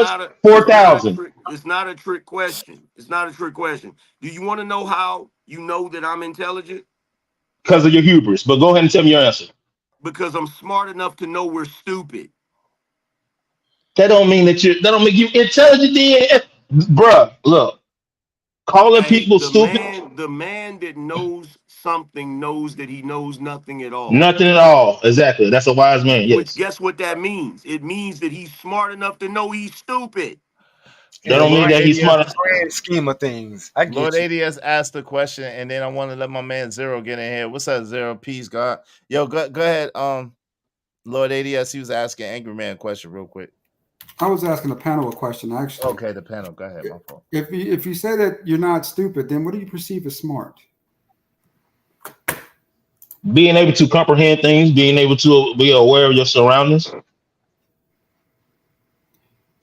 was? 4,000. It's not a trick question. It's not a trick question. Do you want to know how you know that I'm intelligent? Because of your hubris. But go ahead and tell me your answer. Because I'm smart enough to know we're stupid. That don't make you intelligent then. Bruh, look, calling Hey, people stupid, the man that knows something knows that he knows nothing at all. nothing at all. Exactly. That's a wise man. Which Yes. guess what that means? It means that he's smart enough to know he's stupid. In That the don't mean Lord that he's ADS, smart. grand scheme of things, I Lord get you. ADS asked the question, and then I want to let my man Zero get in here. What's up, Zero? Peace, God. Yo, go ahead. Lord ADS, he was asking Angry Man a question real quick. I was asking the panel a question, actually. Okay, the panel. Go ahead, my fault. If you say that you're not stupid, then what do you perceive as smart? Being able to comprehend things, being able to be aware of your surroundings.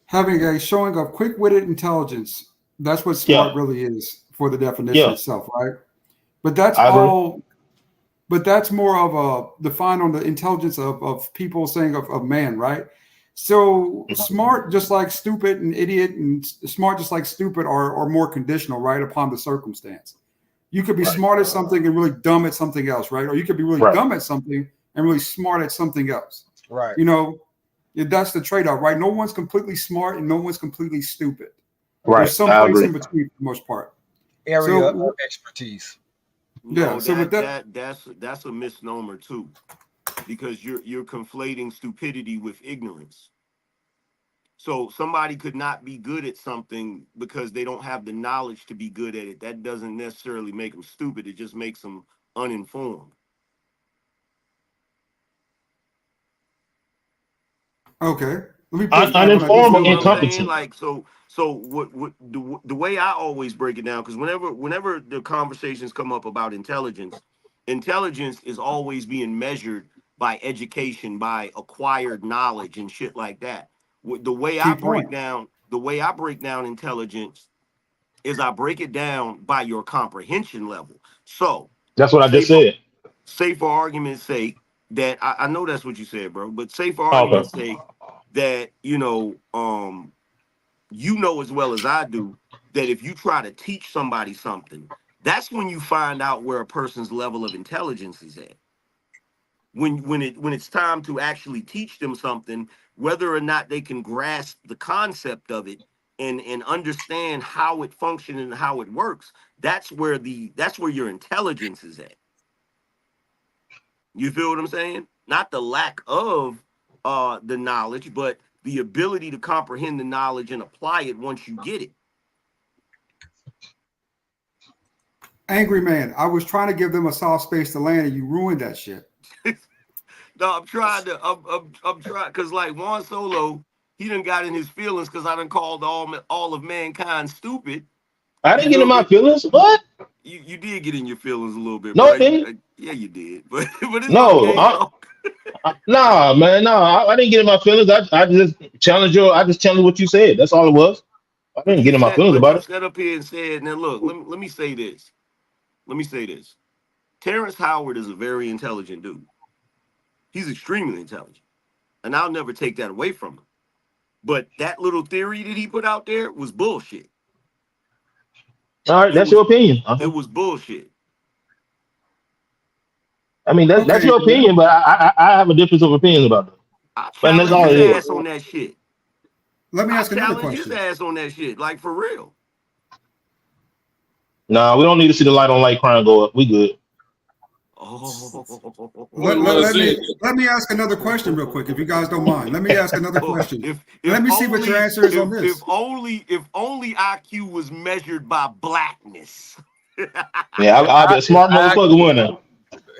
Having a showing of quick-witted intelligence. That's what smart Yeah. really is for the definition Yeah. itself, right? But that's I agree. all. But that's more of a defined on the intelligence of people saying of man, right? So smart, just like stupid and idiot, and smart, just like stupid, are more conditional, right, upon the circumstance. You could be Right. smart at something and really dumb at something else, right? Or you could be really Right. dumb at something and really smart at something else. Right. You know, that's the trade-off, right? No one's completely smart and no one's completely stupid. Right. There's some I place agree. in between for the most part. Area So of expertise. Yeah, No, so with that's a misnomer too, because you're conflating stupidity with ignorance. So somebody could not be good at something because they don't have the knowledge to be good at it. That doesn't necessarily make them stupid. It just makes them uninformed. okay, let me push back on that You just a Uninformed or feel little what I'm bit. saying? incompetent. Like so what the way I always break it down, because whenever the conversations come up about intelligence is always being measured by education, by acquired knowledge and shit like that. Key point. The way I break down intelligence is I break it down by your comprehension level. So That's what I say just for said. say for argument's sake that I know that's what you said, bro, but say for Okay. argument's sake that you know as well as I do that if you try to teach somebody something, that's when you find out where a person's level of intelligence is at. When it's time to actually teach them something, whether or not they can grasp the concept of it and understand how it functions and how it works, that's where your intelligence is at. You feel what I'm saying? Not the lack of the knowledge, but the ability to comprehend the knowledge and apply it once you get it. Angry man, I was trying to give them a soft space to land and you ruined that shit. No, I'm trying because like Juan Solo, he done got in his feelings because I done called all of mankind stupid. I You didn't get in feel my me? feelings. What? You did get in your feelings a little bit, No, bro. it didn't. Yeah, you did, but it's No. okay. It's okay. Nah, man. No, I didn't get in my feelings. I just challenged what you said. That's all it was. I didn't get in my feelings But about you it. sat up here and said, now look, let me say this. Let me say this. Terrence Howard is a very intelligent dude. He's extremely intelligent. And I'll never take that away from him. But that little theory that he put out there was bullshit. All right, It that's was your opinion. it was bullshit. I mean, that's Okay, your opinion, but I have a difference of opinion about it. I And that's challenge all his it is. ass on that shit. let me I ask another challenge his question. ass on that shit. Like for real. Nah, we don't need to see the light on light crime go up. We good. Let, Oh, let, Well, let me see, let me ask another question real quick, if you guys don't mind. Let me ask another question. And if let me see what your only answer is on if this. only IQ was measured by blackness. Yeah, I'll be a If smart motherfucker winner.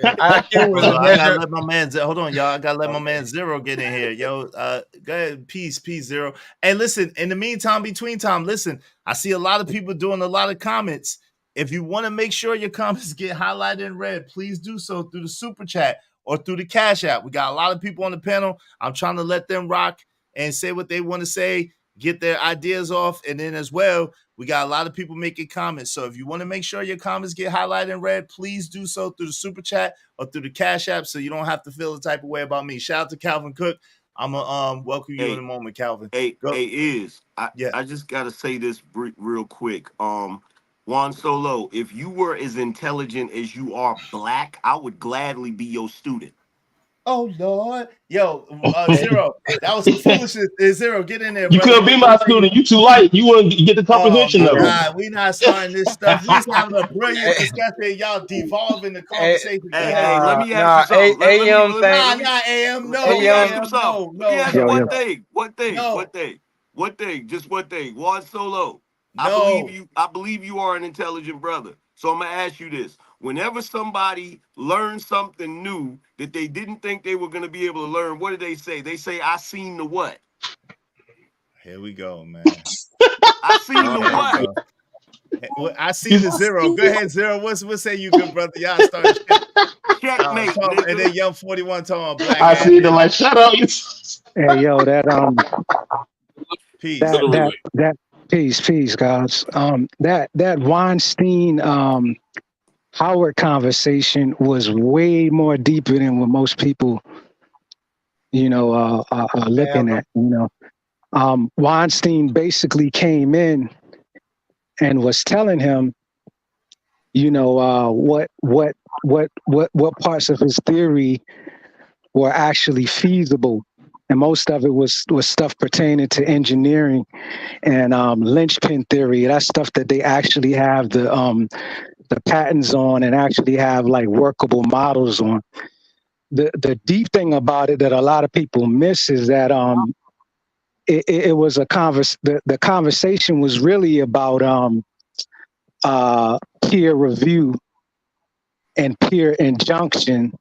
IQ was Hold a on, I gotta measure. let my man. Hold on, y'all. I gotta let my man Zero get in here, yo. Go ahead, peace, Zero. Hey, listen. In the meantime, between time, listen. I see a lot of people doing a lot of comments. If you want to make sure your comments get highlighted in red, please do so through the super chat or through the Cash App. We got a lot of people on the panel. I'm trying to let them rock and say what they want to say, get their ideas off, and then as well, we got a lot of people making comments. So if you want to make sure your comments get highlighted in red, please do so through the super chat or through the Cash App so you don't have to feel the type of way about me. Shout out to Calvin Cook. I'm gonna welcome you in a moment, Calvin. Go. I just gotta say this real quick. Juan Solo, if you were as intelligent as you are black, I would gladly be your student. Oh Lord, yo, Zero, that was some foolishness. Zero, get in there, You brother. could be my student. You too light. You wouldn't get the comprehension Oh of my it. God, we not starting this stuff. We just having a brilliant discussion. Y'all devolving the conversation. Hey, let me ask you something. Let me AM. ask you one thing. Just one thing. Juan Solo. I believe you are an intelligent brother. So I'm gonna ask you this. Whenever somebody learns something new that they didn't think they were gonna be able to learn, what do they say? They say, I seen the what? Here we go, man. I seen the what? I see the Zero. Go ahead, Zero. What say you, good brother? Y'all start checkmate, nigga. And then Young 41 talking black. I see the like, shut up. Hey, yo, peace. That peace, guys. That Weinstein Howard conversation was way more deeper than what most people, are looking at. Weinstein basically came in and was telling him, what parts of his theory were actually feasible, and most of it was stuff pertaining to engineering and linchpin theory. That's stuff that they actually have the patents on and actually have like workable models on. The deep thing about it that a lot of people miss is that it was the conversation was really about peer review and peer injunction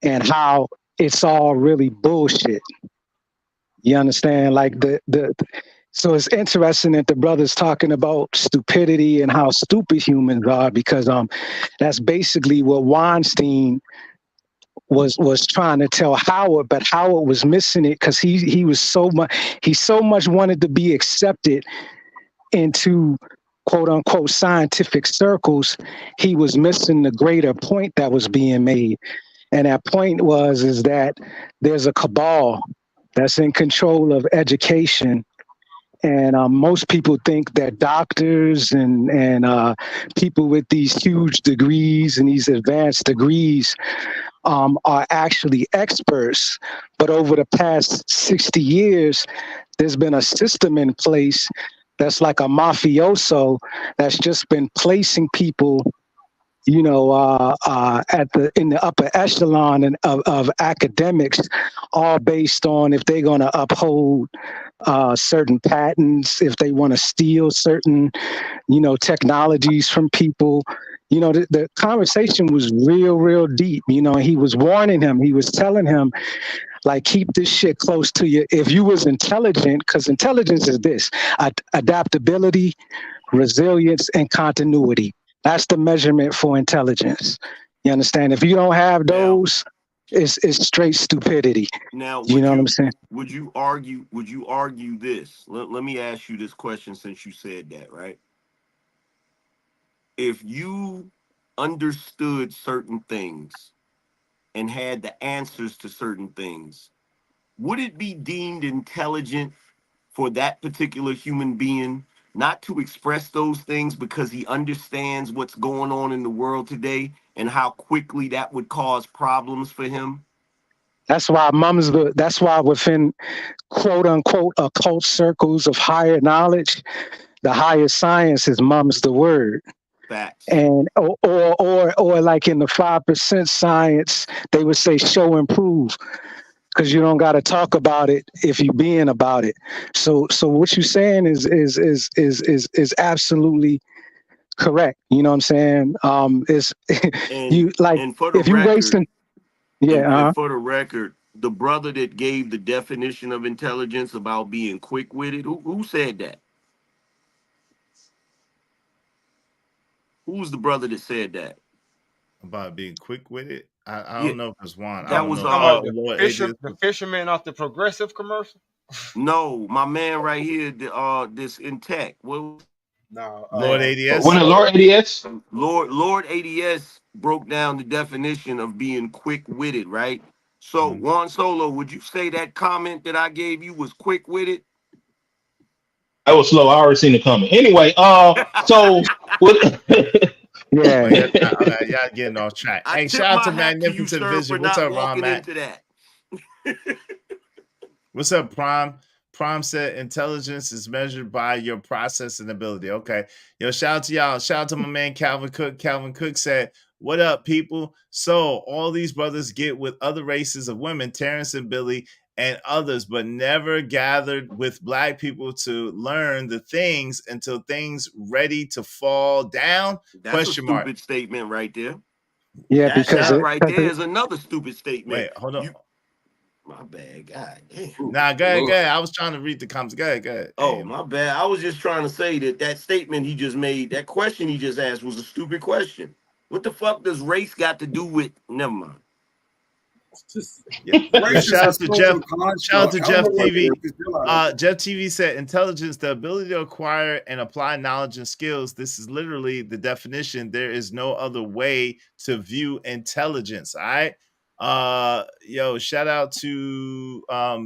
and how it's all really bullshit. You understand? Like so it's interesting that the brother's talking about stupidity and how stupid humans are, because that's basically what Weinstein was trying to tell Howard, but Howard was missing it because he so much wanted to be accepted into quote unquote scientific circles. He was missing the greater point that was being made. And that point is that there's a cabal that's in control of education. And most people think that doctors and people with these huge degrees and these advanced degrees are actually experts. But over the past 60 years, there's been a system in place that's like a mafioso that's just been placing people, in the upper echelon of academics, all based on if they're going to uphold certain patents, if they want to steal certain, technologies from people. The conversation was real deep. He was warning him. He was telling him, like, keep this shit close to you. If you was intelligent, because intelligence is this: adaptability, resilience, and continuity. That's the measurement for intelligence. You understand? If you don't have those, it's straight stupidity. Now, you know what I'm saying? Would you argue this? Let me ask you this question, since you said that, right? If you understood certain things and had the answers to certain things, would it be deemed intelligent for that particular human being not to express those things because he understands what's going on in the world today and how quickly that would cause problems for him? That's why within quote unquote occult circles of higher knowledge, the higher science is mum's the word. Facts. And or like in the 5% science, they would say show and prove, because you don't got to talk about it if you being about it. So what you're saying is absolutely correct. You know what I'm saying? Is you like if you wasting. Yeah. And for the record, the brother that gave the definition of intelligence about being quick-witted, who said that? Who's the brother that said that? About being quick-witted? I don't know if it's Juan. That was the fisherman off the Progressive commercial. No, my man right here, this in tech. What? No, Lord ADS. When Lord ADS? Lord ADS broke down the definition of being quick-witted, right? So Juan Solo, would you say that comment that I gave you was quick with it? I was slow. I already seen the comment. Anyway, so what? Yeah. Y'all getting off track. I Hey, tip shout out to my hat to you, Magnificent sir, Vision. for What's not up, Ron walking Matt? into that. What's up, Prime? Prime said intelligence is measured by your processing ability. Okay. Yo, shout out to y'all. Shout out to my man Calvin Cook. Calvin Cook said, "What up, people? So all these brothers get with other races of women, Terrence and Billy and others, but never gathered with black people to learn the things until things ready to fall down?" That's Question a mark. stupid statement right there. Yeah, That because right there is another stupid statement. Wait, hold on. My bad. God damn. Nah, go ahead, go ahead. I was trying to read the comments. Go ahead, go ahead. Oh, my bad. I was just trying to say that statement he just made, that question he just asked was a stupid question. What the fuck does race got to do with? Never mind. Yeah. Race is Shout a out to Jeff. social construct. Shout out to I don't Jeff know what TV. the deal out of Jeff TV said intelligence, the ability to acquire and apply knowledge and skills. This is literally the definition. There is no other way to view intelligence. All right. Yo, shout out to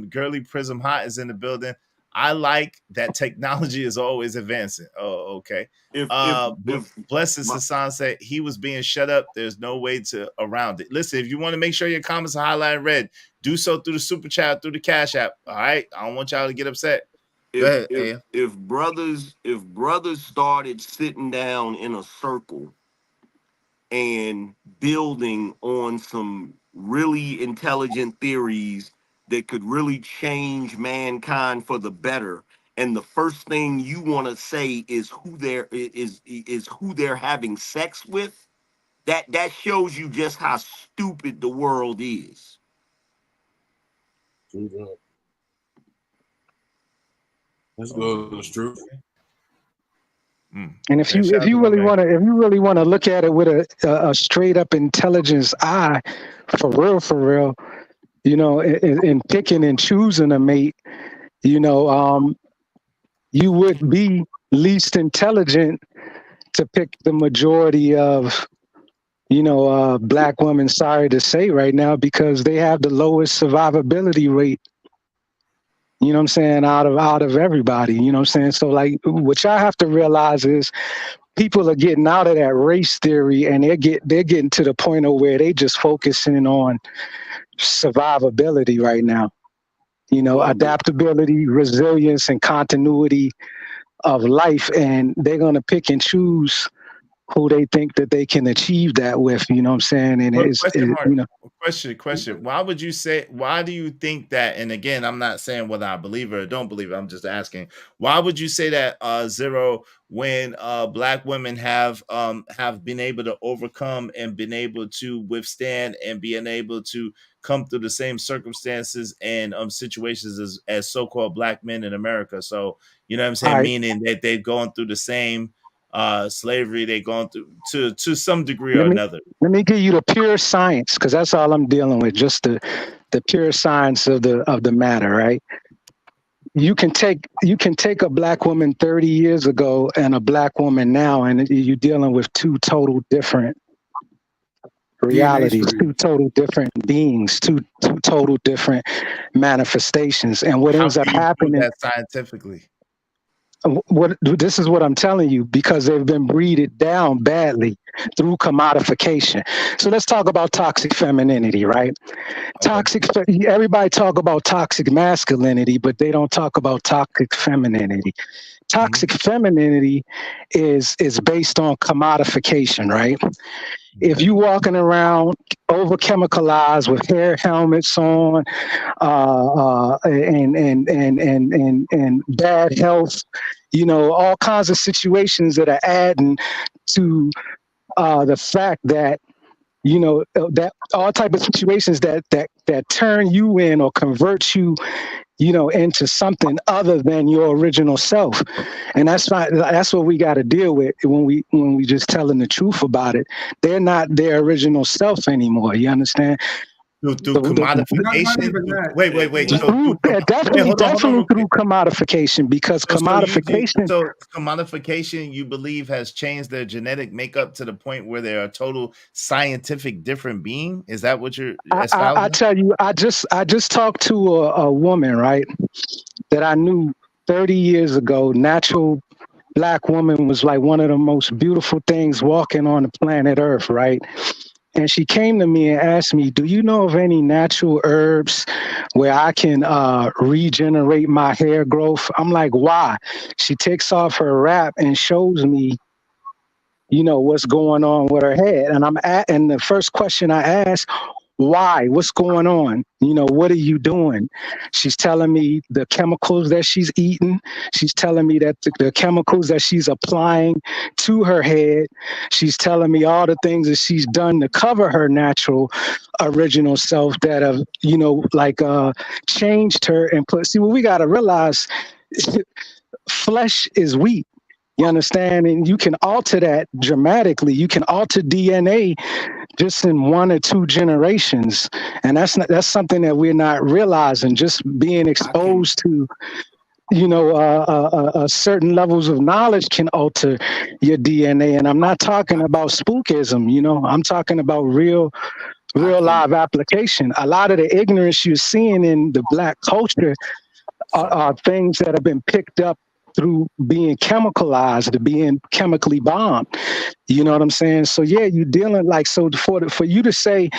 Girly Prism Hot is in the building. I like that technology is always advancing. Oh, okay. If Blessed Hassan said he was being shut up. There's no way to around it. Listen, if you want to make sure your comments are highlighted red, do so through the super chat, through the Cash App. All right. I don't want y'all to get upset. if brothers started sitting down in a circle and building on some really intelligent theories that could really change mankind for the better, and the first thing you want to say is who they're having sex with, that shows you just how stupid the world is. Let's go. That's true. And if you really want to look at it with a straight up intelligence eye, for real, you know, in picking and choosing a mate, you know, you would be least intelligent to pick the majority of, you know, black women. Sorry to say right now, because they have the lowest survivability rate. You know what I'm saying? Out of everybody, you know what I'm saying? So like what y'all have to realize is people are getting out of that race theory, and they're getting to the point of where they just focusing on survivability right now. You know, adaptability, resilience, and continuity of life, and they're gonna pick and choose who they think that they can achieve that with. You know what I'm saying? And Question. Why do you think that? And again, I'm not saying whether I believe it or don't believe it. I'm just asking, why would you say that, Zero, when black women have been able to overcome and been able to withstand and being able to come through the same circumstances and situations as so-called black men in America? So, you know what I'm saying? Meaning that they've gone through the same slavery they've gone through to some degree or another. Let me give you the pure science, because that's all I'm dealing with, just the pure science of the matter, right? You can take a black woman 30 years ago and a black woman now, and you're dealing with two total different realities, two total different beings, two total different manifestations. And what ends up happening that scientifically? This is what I'm telling you, because they've been breeded down badly through commodification. So let's talk about toxic femininity, right? Everybody talk about toxic masculinity, but they don't talk about toxic femininity. Toxic femininity is based on commodification, right? If you walking around over chemicalized with hair helmets on, and bad health, you know, all kinds of situations that are adding to the fact that, you know, that all type of situations that turn you in or convert you, you know, into something other than your original self. And that's what we got to deal with when we just telling the truth about it. They're not their original self anymore. You understand? through The- Not commodification. even that. Wait. So Through, definitely, hold on definitely real through quick. commodification, because commodification. So commodification, you believe, has changed their genetic makeup to the point where they're a total scientific different being? Is that what you're I espousing? tell you, I just talked to a woman, right, that I knew 30 years ago. Natural black woman, was like one of the most beautiful things walking on the planet Earth, right? And she came to me and asked me, do you know of any natural herbs where I can regenerate my hair growth? I'm like, why? She takes off her wrap and shows me, what's going on with her head. And the first question I asked, why? What's going on? What are you doing? She's telling me the chemicals that she's eating. She's telling me that the chemicals that she's applying to her head. She's telling me all the things that she's done to cover her natural original self that have, changed her and see, what we got to realize, flesh is weak. You understand? And you can alter that dramatically. You can alter DNA just in 1 or 2 generations. And that's something that we're not realizing. Just being exposed to, certain levels of knowledge can alter your DNA. And I'm not talking about spookism, I'm talking about real live application. A lot of the ignorance you're seeing in the black culture are things that have been picked up through being chemicalized, being chemically bombed. You know what I'm saying? So yeah, you're dealing for you to say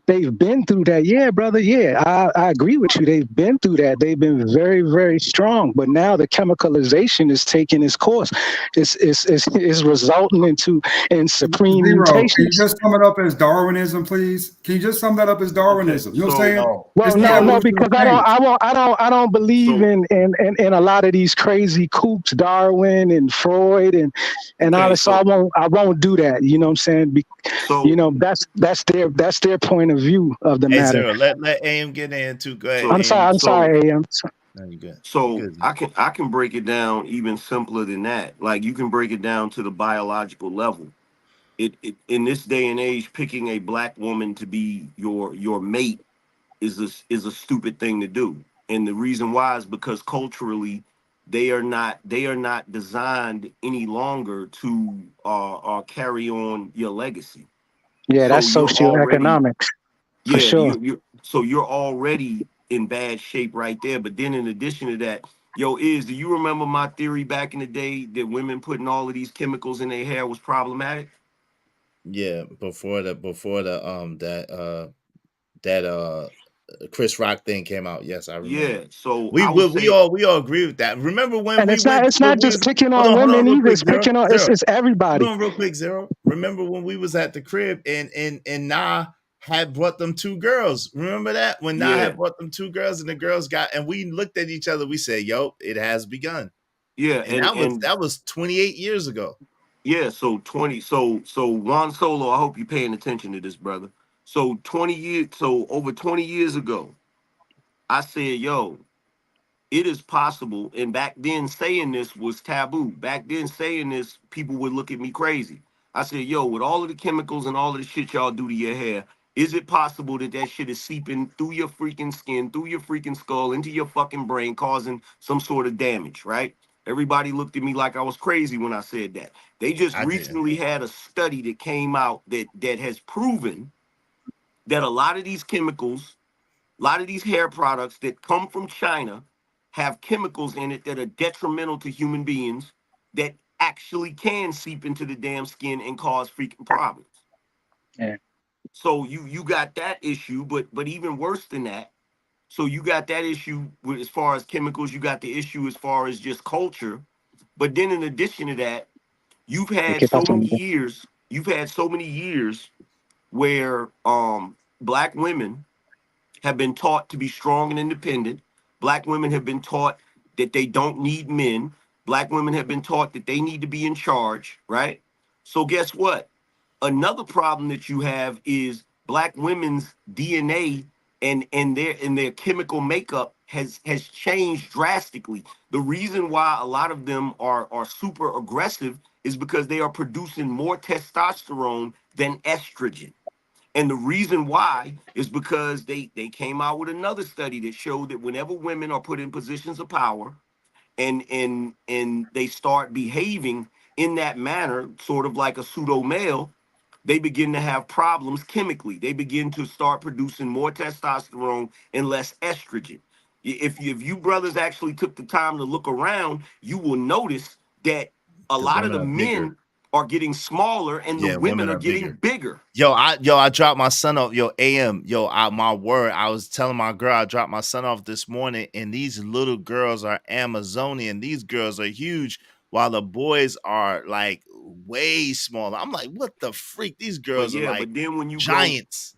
they've been through that. Yeah, brother. Yeah, I agree with you. They've been through that. They've been very, very strong. But now the chemicalization is taking its course. It's resulting in supreme Zero. Can you mutations. just sum it up as Darwinism, please? Can you just sum that up as Darwinism? Okay, You know what I'm so- saying? No. Well, It's the no, evolution because of change. I don't believe So- in a lot of these crazy kooks, Darwin and Freud and all Okay, that. So I won't do that. You know what I'm saying? so That's their point of view of the Hey, matter. Zero, let AM get in too. Go ahead. So- I'm sorry, AM. No, you good. So You good. I can break it down even simpler than that. Like you can break it down to the biological level. It in this day and age, picking a black woman to be your mate is a stupid thing to do. And the reason why is because culturally they are not designed any longer to carry on your legacy. Yeah, that's So you're already socioeconomics for sure. you're already in bad shape right there. But then in addition to that, do you remember my theory back in the day that women putting all of these chemicals in their hair was problematic? Yeah, before the Chris Rock thing came out. Yes, I remember. Yeah. So We I would we say, all agree with that. Remember when And we it's went? not just picking on women either. It's picking on it's everybody. Hold on, real quick, Zero. Remember when we was at the crib and Nah had brought them 2 girls? Remember that when Nah Yeah. had brought them 2 girls and the girls and we looked at each other. We said, "Yo, it has begun." yeah, And that was 28 years ago. yeah. So Juan Solo, I hope you're paying attention to this, brother. So over 20 years ago, I said, it is possible. And back then saying this was taboo. Back then saying this, people would look at me crazy. I said, with all of the chemicals and all of the shit y'all do to your hair, is it possible that shit is seeping through your freaking skin, through your freaking skull, into your fucking brain, causing some sort of damage, right? Everybody looked at me like I was crazy when I said that. They just I did. recently had a study that came out that has proven that a lot of these chemicals, a lot of these hair products that come from China have chemicals in it that are detrimental to human beings that actually can seep into the damn skin and cause freaking problems. Yeah. So you got that issue, but even worse than that. So you got that issue with as far as chemicals, you got the issue as far as just culture. But then in addition to that, you've had so many years where black women have been taught to be strong and independent. Black women have been taught that they don't need men. Black women have been taught that they need to be in charge, right? So guess what? Another problem that you have is black women's DNA and their chemical makeup has changed drastically. The reason why a lot of them are super aggressive is because they are producing more testosterone than estrogen. And the reason why is because they came out with another study that showed that whenever women are put in positions of power and they start behaving in that manner, sort of like a pseudo male, they begin to have problems chemically. They begin to start producing more testosterone and less estrogen. If you brothers actually took the time to look around, you will notice that a The lot of the women are bigger. men are getting smaller and the Yeah, women women are are getting bigger. I dropped my son off. My word. I was telling my girl I dropped my son off this morning, and these little girls are Amazonian. These girls are huge, while the boys are like way smaller. I'm like, what the freak? These But girls are yeah, like but then when you giants.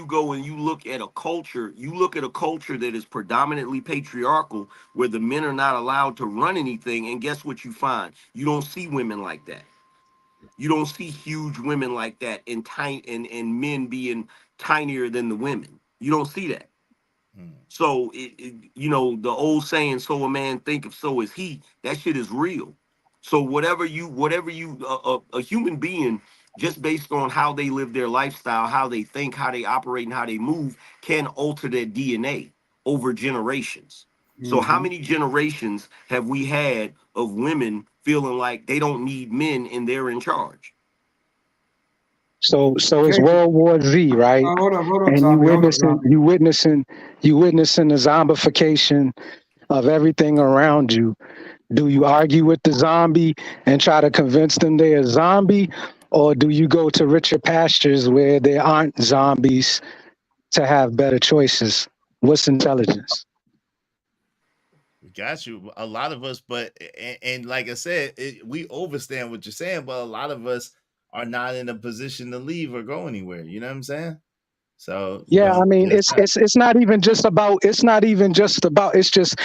go and you look at a culture, that is predominantly patriarchal, where the men are not allowed to run anything, and guess what you find? You don't see women like that. You don't see huge women like that, and men being tinier than the women. You don't see that. So the old saying, "So a man thinketh, so is he." That shit is real. So a human being, just based on how they live their lifestyle, how they think, how they operate, and how they move, can alter their DNA over generations. So how many generations have we had of women feeling like they don't need men and they're in charge? So it's Okay. World War Z, right? Hold up, And Zombie. Hold up, Zombie. you witnessing the zombification of everything around you. Do you argue with the zombie and try to convince them they're a zombie, or do you go to richer pastures where there aren't zombies to have better choices? What's intelligence? Got you. A lot of us, but and like I said, we understand what you're saying, but a lot of us are not in a position to leave or go anywhere. You know what I'm saying? So Yeah, I mean, it's not even just about. It's not even just about. It's just,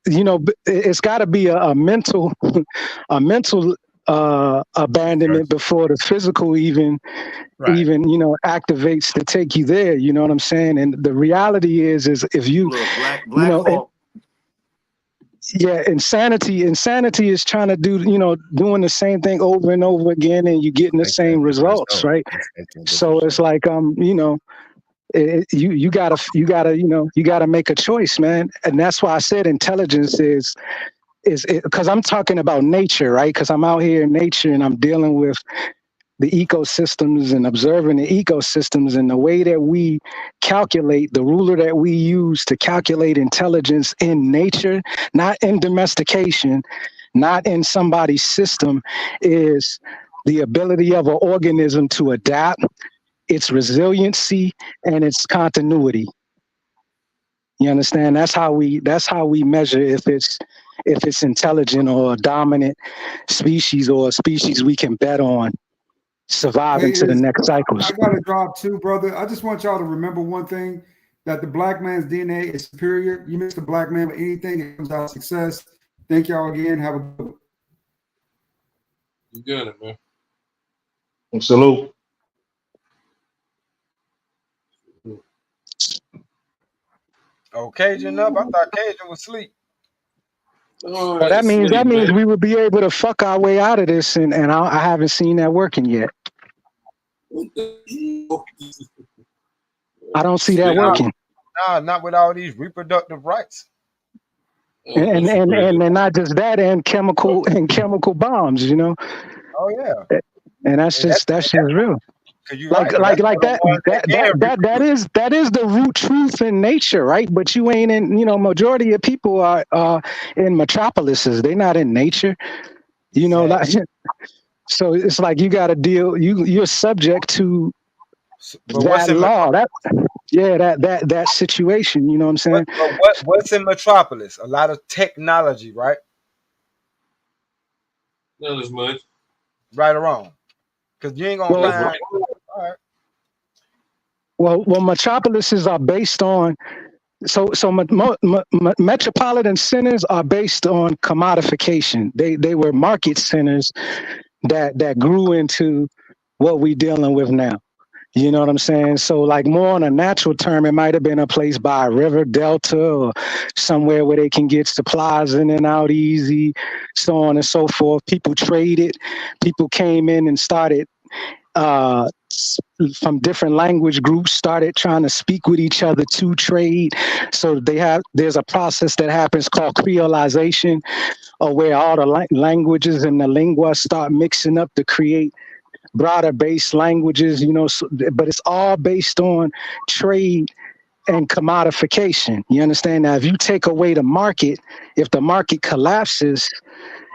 it's got to be a mental, a mental abandonment before the physical even activates to take you there. You know what I'm saying? And the reality is if you, Look, Black you know, Hawk. Yeah, insanity is trying to do, doing the same thing over and over again, and you're getting the same results, right? So it's like, you gotta make a choice, man. And that's why I said intelligence is because I'm talking about nature, right? Because I'm out here in nature and I'm dealing with the ecosystems and observing the ecosystems, and the way that we calculate, the ruler that we use to calculate intelligence in nature, not in domestication, not in somebody's system, is the ability of an organism to adapt, its resiliency, and its continuity. You understand? That's how we measure if it's intelligent or a dominant species, or a species we can bet on surviving to the next cycles. I got to drop too, brother. I just want y'all to remember one thing, that the black man's DNA is superior. You mix the black man with anything, it comes out success. Thank y'all again. Have a good one. You got it, man. Salute. Oh, Cajun up? I thought Cajun was asleep. All Well, right, that means man. we would be able to fuck our way out of this, and I haven't seen that working yet. I don't see that working. Nah, not with all these reproductive rights. And not just that, and chemical bombs, Oh yeah. And that's just real. Like that is the root truth in nature, right? But you ain't in, majority of people are in metropolises. They're not in nature, so it's like you got to deal. You're subject to that law. That situation. You know what I'm saying? What's in metropolis? A lot of technology, right? Not as much. Right or wrong? Because you ain't gonna find. All right. Well, metropolises are based on. So metropolitan centers are based on commodification. They were market centers that grew into what we're dealing with now. You know what I'm saying? So like more on a natural term, it might have been a place by a river delta or somewhere where they can get supplies in and out easy, so on and so forth. People traded. People came in and started from different language groups started trying to speak with each other to trade. So there's a process that happens called creolization, or where all the languages and the lingua start mixing up to create broader based languages, but it's all based on trade and commodification. You understand? Now, if you take away the market, if the market collapses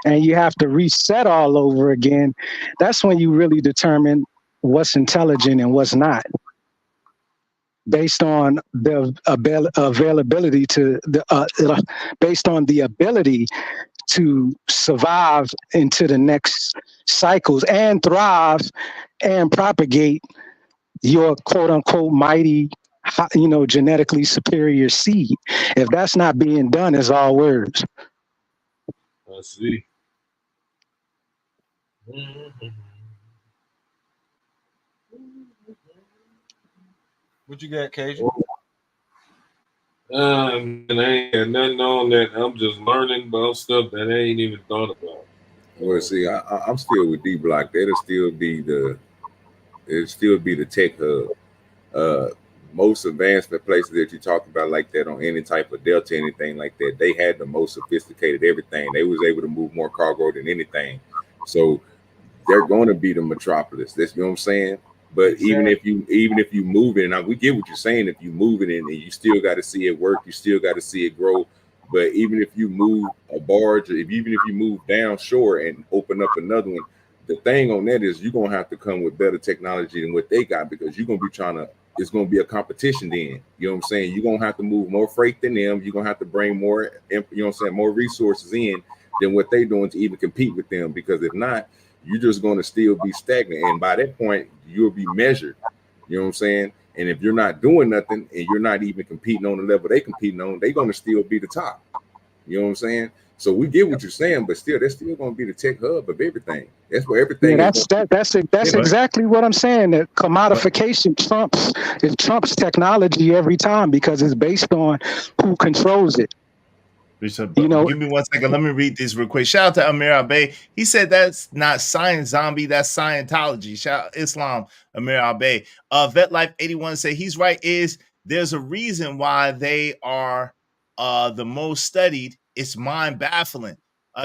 and you have to reset all over again, that's when you really determine what's intelligent and what's not, based on the availability to based on the ability to survive into the next cycles and thrive and propagate your quote unquote mighty, genetically superior seed. If that's not being done, it's all words. I see. Mhm. What you got, Cajun? And I ain't got nothing on that. I'm just learning about stuff that I ain't even thought about. Well, see, I'm still with D Block. It'll still be the tech hub. Most advancement places that you talk about like that on any type of Delta, anything like that, they had the most sophisticated everything. They was able to move more cargo than anything. So they're going to be the metropolis. That's, you know what I'm saying? But Exactly. even if you move it, and we get what you're saying, if you move it in, and you still got to see it work, you still got to see it grow. But even if you move a barge, even if you move down shore and open up another one, the thing on that is you're gonna have to come with better technology than what they got, because you're gonna be it's gonna be a competition then. You know what I'm saying? You're gonna have to move more freight than them. You're gonna have to bring more, more resources in than what they're doing to even compete with them. Because if not, you're just gonna still be stagnant. And by that point, you'll be measured. You know what I'm saying? And if you're not doing nothing and you're not even competing on the level they competing on, they're gonna still be the top. You know what I'm saying? So we get what you're saying, but still, they're still going to be the tech hub of everything. That's where everything. Yeah, that's exactly what I'm saying. That commodification trumps technology every time, because it's based on who controls it. Give me 1 second. Let me read this real quick. Shout out to Amir Abe. He said that's not science, zombie. That's Scientology. Shout out Islam, Amir Abe. Vet Life 81 say he's right. There's a reason why they are the most studied. It's mind baffling.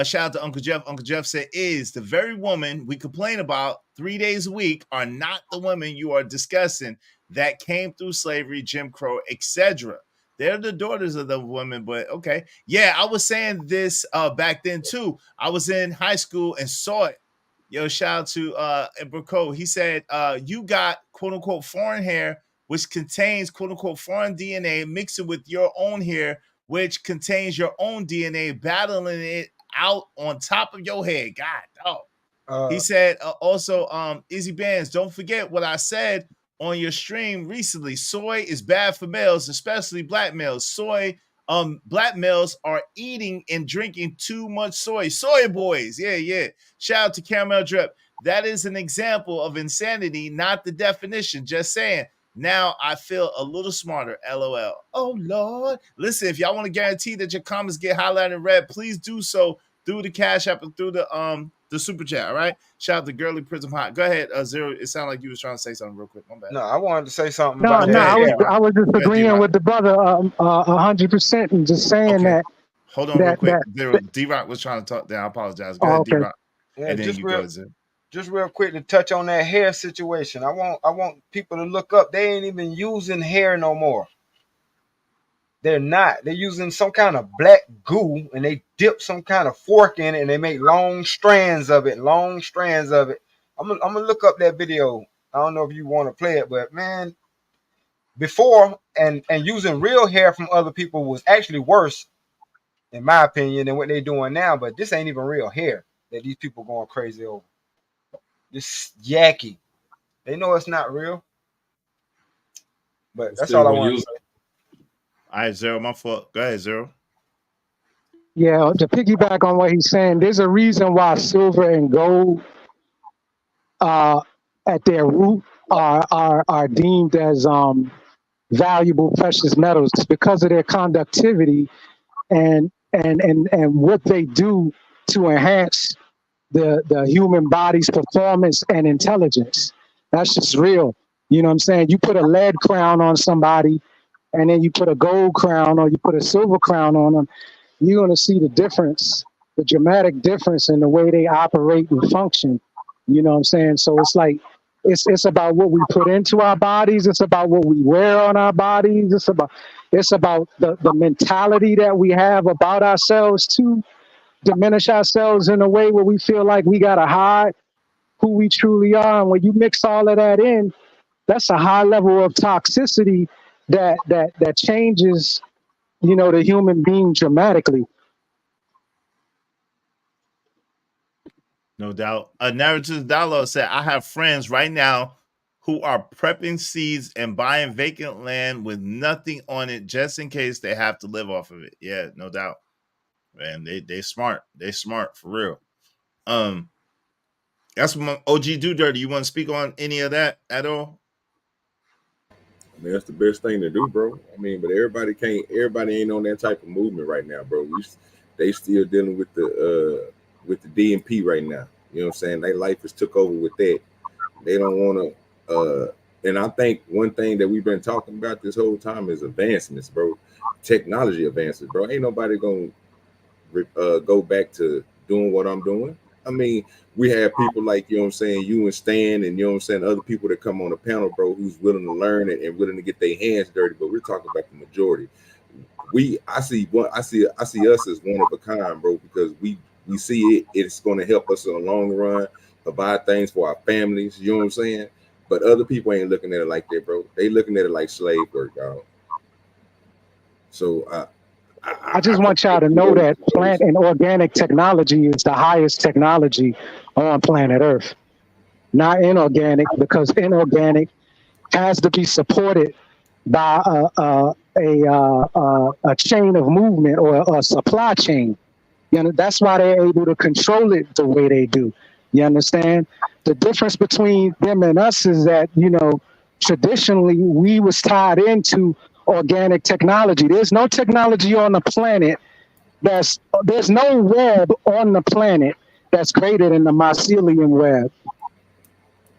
Shout out to Uncle Jeff. Uncle Jeff said the very woman we complain about 3 days a week are not the women you are discussing that came through slavery, Jim Crow, etc. They're the daughters of the women, but okay. Yeah, I was saying this back then too. I was in high school and saw it. Yo, shout out to Ibrco. He said, you got quote unquote foreign hair, which contains quote unquote foreign DNA, mixing with your own hair, which contains your own DNA, battling it out on top of your head. God, dog. He said also, Izzy Bands, don't forget what I said on your stream recently. Soy is bad for males, especially black males. Black males are eating and drinking too much soy. Soy boys. Yeah. Shout out to Caramel Drip. That is an example of insanity, not the definition. Just saying. Now I feel a little smarter. LOL. Oh Lord. Listen, if y'all want to guarantee that your comments get highlighted in red, please do so through the Cash App and through the super chat. All right. Shout out to Girly Prism Hot. Go ahead, Zero. It sounded like you was trying to say something real quick. My bad. No, I wanted to say something No, about that. I was just agreeing with the brother 100% and just saying that. Hold on real quick. D-Rock was trying to talk there. I apologize. Go ahead, D-Rock. Yeah, and then you go, Zero. Just real quick to touch on that hair situation. I want people to look up. They ain't even using hair no more. They're not. They're using some kind of black goo, and they dip some kind of fork in it, and they make long strands of it. I'm gonna look up that video. I don't know if you want to play it, but man, before and using real hair from other people was actually worse, in my opinion, than what they're doing now. But this ain't even real hair that these people going crazy over. This yucky. They know it's not real. But that's all I want to say. All right, Zero, my fault. Go ahead, Zero. Yeah, to piggyback on what he's saying, there's a reason why silver and gold at their root are deemed as valuable precious metals. It's because of their conductivity and what they do to enhance the human body's performance and intelligence. That's just real. You know what I'm saying? You put a lead crown on somebody, and then you put a gold crown or you put a silver crown on them, you're going to see the difference, the dramatic difference in the way they operate and function. You know what I'm saying? So it's like, it's about what we put into our bodies. It's about what we wear on our bodies. It's about the mentality that we have about ourselves to diminish ourselves in a way where we feel like we got to hide who we truly are. And when you mix all of that in, that's a high level of toxicity that changes, you know, the human being dramatically. No doubt. Narrative Dialogue said, I have friends right now who are prepping seeds and buying vacant land with nothing on it just in case they have to live off of it. Yeah, no doubt. Man, they smart. They smart for real. That's what OG Do Dirty. You want to speak on any of that at all? I mean, that's the best thing to do, bro. I mean, but everybody ain't on that type of movement right now, bro. They still dealing with the DMP right now. You know what I'm saying? Their life is took over with that. They don't want to. And I think one thing that we've been talking about this whole time is advancements, bro. Technology advances, bro. Ain't nobody gonna go back to doing what I'm doing. I mean, we have people like, you know what I'm saying, you and Stan, and you know what I'm saying, other people that come on the panel, bro, who's willing to learn and willing to get their hands dirty. But we're talking about the majority. I see us as one of a kind, bro, because we see it. It's going to help us in the long run, provide things for our families. You know what I'm saying? But other people ain't looking at it like that, bro. They looking at it like slave work, dog. So I just want y'all to know that plant and organic technology is the highest technology on planet Earth, not inorganic, because inorganic has to be supported by a chain of movement or a supply chain. You know, that's why they're able to control it the way they do. You understand? The difference between them and us is that, you know, traditionally we was tied into organic technology. There's no technology on the planet there's no web on the planet that's greater than the mycelium web.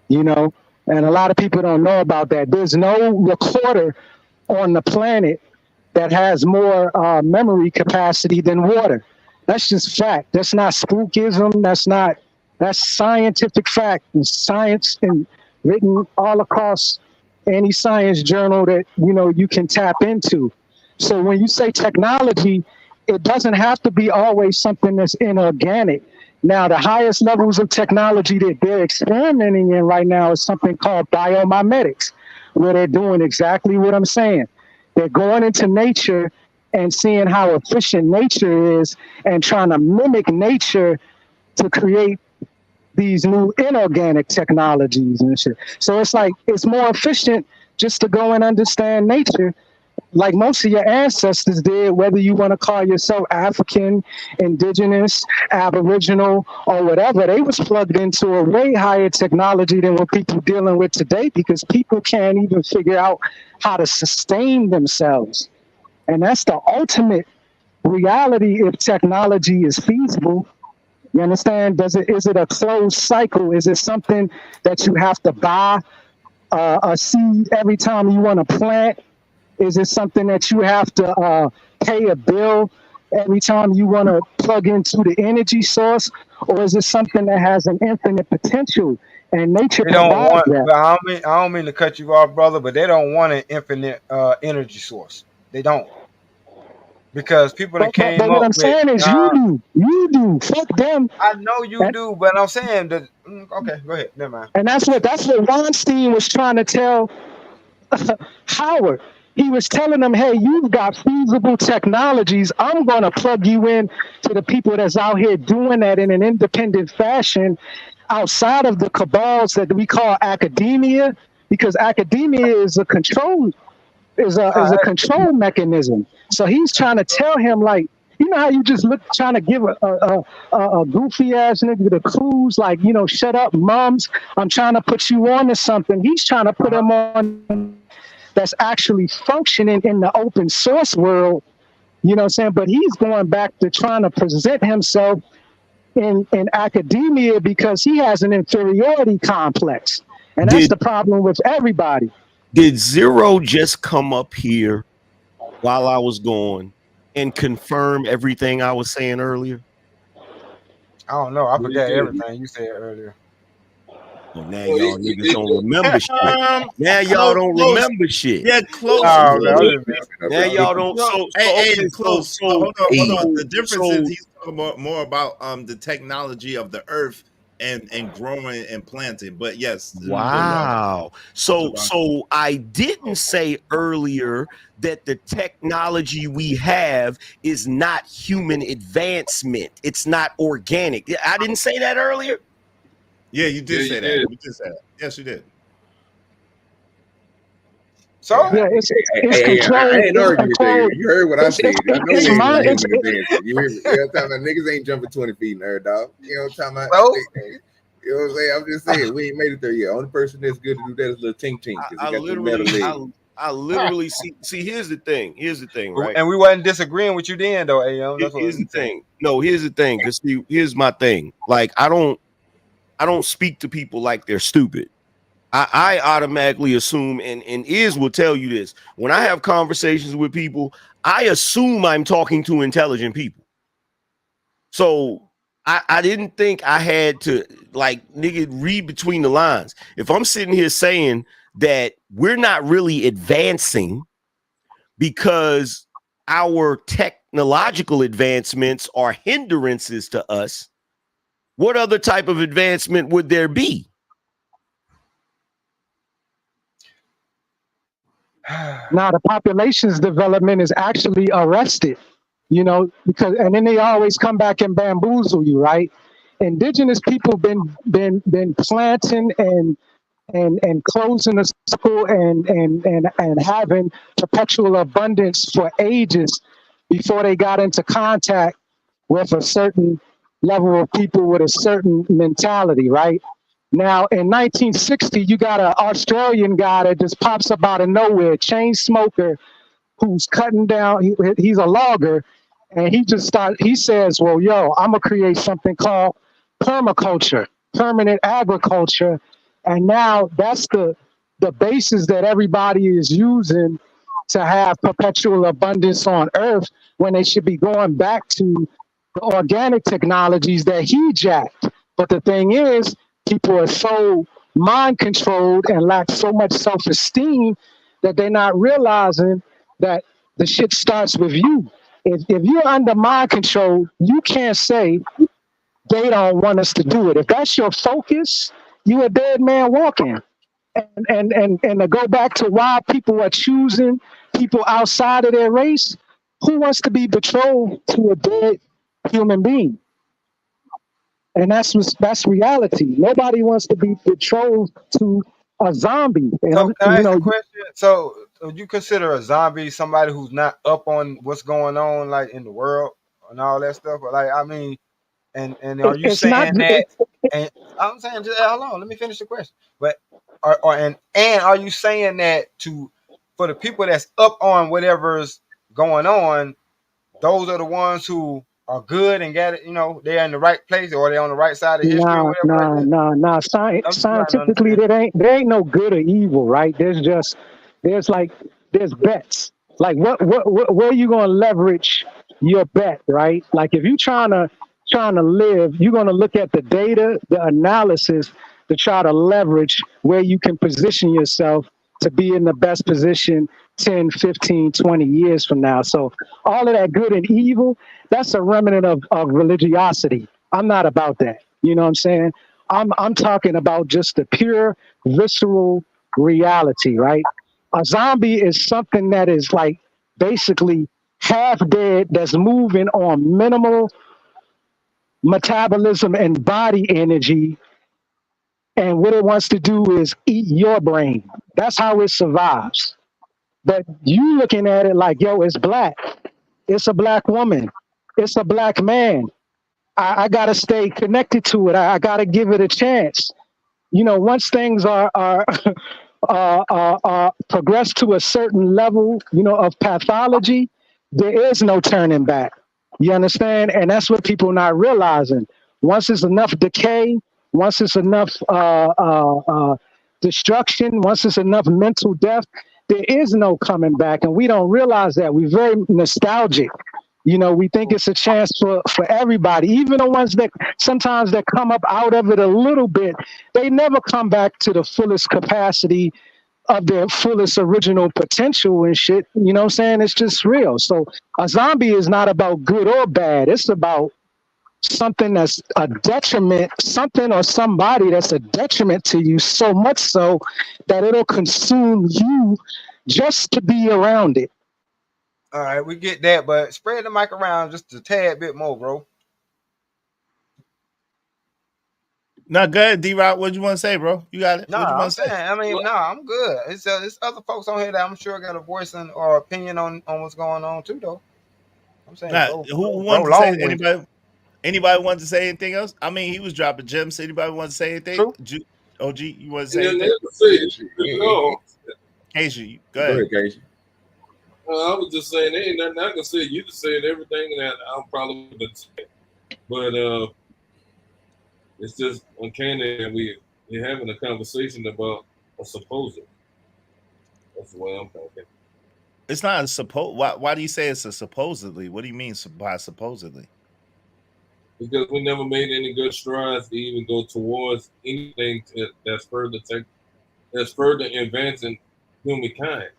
You know, and a lot of people don't know about that. There's no recorder on the planet that has more memory capacity than water. That's just fact. That's not spookism. That's scientific fact, and science, and written all across any science journal that, you know, you can tap into. So when you say technology, it doesn't have to be always something that's inorganic. Now, the highest levels of technology that they're experimenting in right now is something called biomimetics, where they're doing exactly what I'm saying. They're going into nature and seeing how efficient nature is and trying to mimic nature to create these new inorganic technologies and shit. So it's like, it's more efficient just to go and understand nature like most of your ancestors did, whether you want to call yourself African, indigenous, aboriginal, or whatever. They was plugged into a way higher technology than what people dealing with today, because people can't even figure out how to sustain themselves. And that's the ultimate reality if technology is feasible. You understand? Is it a closed cycle? Is it something that you have to buy a seed every time you want to plant? Is it something that you have to pay a bill every time you want to plug into the energy source? Or is it something that has an infinite potential and nature provides that? I don't mean to cut you off, brother, but they don't want an infinite energy source. They don't. Because people that came but up what I'm with, saying is you do. Fuck them. I know you do, but I'm saying that. Okay, go ahead. Never mind. And that's what Weinstein was trying to tell Howard. He was telling them, hey, you've got feasible technologies. I'm going to plug you in to the people that's out here doing that in an independent fashion outside of the cabals that we call academia, because academia is a control control mechanism. So he's trying to tell him, like, you know how you just trying to give a goofy ass nigga the clues, like, you know, shut up, mums. I'm trying to put you on to something. He's trying to put him on that's actually functioning in the open source world, you know what I'm saying? But he's going back to trying to present himself in academia because he has an inferiority complex. And that's Did the problem with everybody. did Zero just come up here while I was gone and confirm everything I was saying earlier? I don't know. I What he forgot did? everything you said earlier. Well, now Well, y'all niggas don't remember shit. Now y'all Close, don't close. remember shit. Yeah, close. Oh no, I didn't know. Now y'all don't. So Hey, okay. close. So Hold on. The difference so is he's talking more about the technology of the earth and growing and planting. But yes, wow. So Javon. I didn't say earlier that the technology we have is not human advancement. It's not organic. I didn't say that earlier. Yeah, you did Yeah, say you that. did. You did say that. Yes, you did. So Yeah, it's I controlled. ain't It's arguing with you. controlled. You heard what I It's said. it's I know it's we ain't mine. no human advancement. You hear me? You know what I'm talking about? Niggas ain't jumping 20 feet in the air, dog. You know what I'm talking about? so You know what I'm saying? I'm just saying we ain't made it there yet. Only person that's good to do that is little Tink Tink because I he got the metal literally, leg. I literally see. Here's the thing. Here's the thing, right? and we wasn't disagreeing with you then though, AM. That's what Here's the we saying. thing. No, here's the thing. Because here's my thing. Like I don't speak to people like they're stupid. I automatically assume, and Iz will tell you this. When I have conversations with people, I assume I'm talking to intelligent people. So I didn't think I had to like nigga read between the lines. If I'm sitting here saying that we're not really advancing because our technological advancements are hindrances to us, what other type of advancement would there be? Now the population's development is actually arrested, because and then they always come back and bamboozle you, right? Indigenous people been planting and closing the circle and having perpetual abundance for ages before they got into contact with a certain level of people with a certain mentality, right? Now, in 1960, you got an Australian guy that just pops up out of nowhere, chain smoker, who's cutting down. He's a logger, and he says, "Well, yo, I'm gonna create something called permaculture, permanent agriculture," and now that's the basis that everybody is using to have perpetual abundance on Earth when they should be going back to the organic technologies that he jacked. But the thing is, people are so mind controlled and lack so much self esteem that they're not realizing that the shit starts with you. If you're under mind control, you can't say they don't want us to do it. If that's your focus, you a dead man walking. And to go back to why people are choosing people outside of their race, who wants to be betrothed to a dead human being? And that's reality. Nobody wants to be betrothed to a zombie. So And can I ask a question? So would you consider a zombie somebody who's not up on what's going on like in the world and all that stuff? Or, like, I mean, and are you it's not. saying that? And I'm saying, just hold on, let me finish the question. But and are you saying that for the people that's up on whatever's going on, those are the ones who are good and got it, they're in the right place or they're on the right side of history or whatever like that? I'm just trying to Scientifically, understand. there ain't no good or evil, right? There's bets. Like where you gonna leverage your bet, right? Like if you trying to live, you're gonna look at the data, the analysis to try to leverage where you can position yourself to be in the best position 10, 15, 20 years from now. So all of that good and evil, that's a remnant of religiosity. I'm not about that. You know what I'm saying? I'm talking about just the pure visceral reality, right? A zombie is something that is like basically half dead that's moving on minimal metabolism and body energy, and what it wants to do is eat your brain. That's how it survives. But you looking at it like, yo, it's black. It's a black woman. It's a black man. I got to stay connected to it. I got to give it a chance. Once things are progressed to a certain level, of pathology, there is no turning back. You understand? And that's what people not realizing. Once it's enough decay, once it's enough destruction, once it's enough mental death, there is no coming back. And we don't realize that. We're very nostalgic. You know, we think it's a chance for everybody, even the ones that sometimes that come up out of it a little bit, they never come back to the fullest capacity of their fullest original potential and shit. You know what I'm saying? It's just real. So a zombie is not about good or bad. It's about something that's a detriment, something or somebody that's a detriment to you, so much so that it'll consume you just to be around it. All right, we get that, but spread the mic around just a tad bit more, bro. No, good, D-Rock. What you want to say, bro? You got it. No, What you I'm want to saying, say? I mean, no, I'm good. It's other folks on here that I'm sure got a voice or opinion on what's going on too, though. I'm saying, Nah, bro, who bro wanted to say long with anybody wanted to say anything else? I mean, he was dropping gems. Anybody want to say anything? True. OG, you want to say And then anything? they say, no. Casey, go Go ahead. ahead, Casey. I was just saying, there ain't nothing I can say. You just said everything that I'm probably would have said. But it's just uncanny that we're having a conversation about a supposed. That's the way I'm thinking. It's not a Why do you say it's a supposedly? What do you mean by supposedly? Because we never made any good strides to even go towards anything that's further advancing humankind.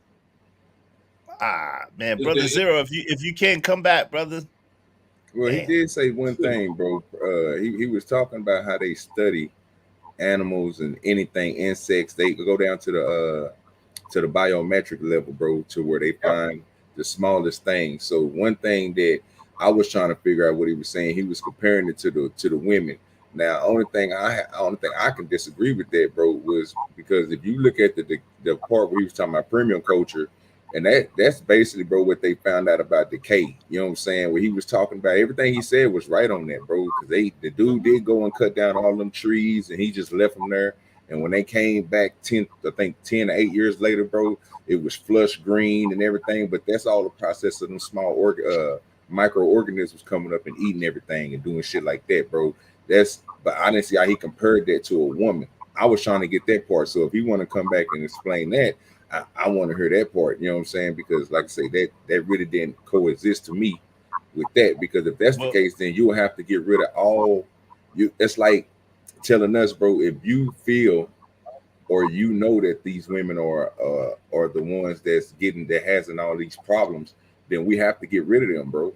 Ah, man, Is brother there- Zero, if you can't come back, brother. Well, he Damn. did say one thing, bro. He was talking about how they study animals and anything, insects. They go down to the biometric level, bro, to where they find the smallest thing. So one thing that I was trying to figure out what he was saying, he was comparing it to the women. Now, only thing I can disagree with that, bro, was because if you look at the part where he was talking about premium culture, and that's basically, bro, what they found out about decay. You know what I'm saying? Where he was talking about everything he said was right on that, bro. Because the dude did go and cut down all them trees, and he just left them there. And when they came back 10 to 8 years later, bro, it was flush green and everything. But that's all the process of them small microorganisms coming up and eating everything and doing shit like that, bro. But I didn't see how he compared that to a woman. I was trying to get that part. So if you want to come back and explain that, I want to hear that part. You know what I'm saying? Because like I say, that really didn't coexist to me with that. Because if that's the case, then you will have to get rid of all you. It's like telling us, bro, if you feel or you know that these women are the ones that has all these problems, then we have to get rid of them, bro.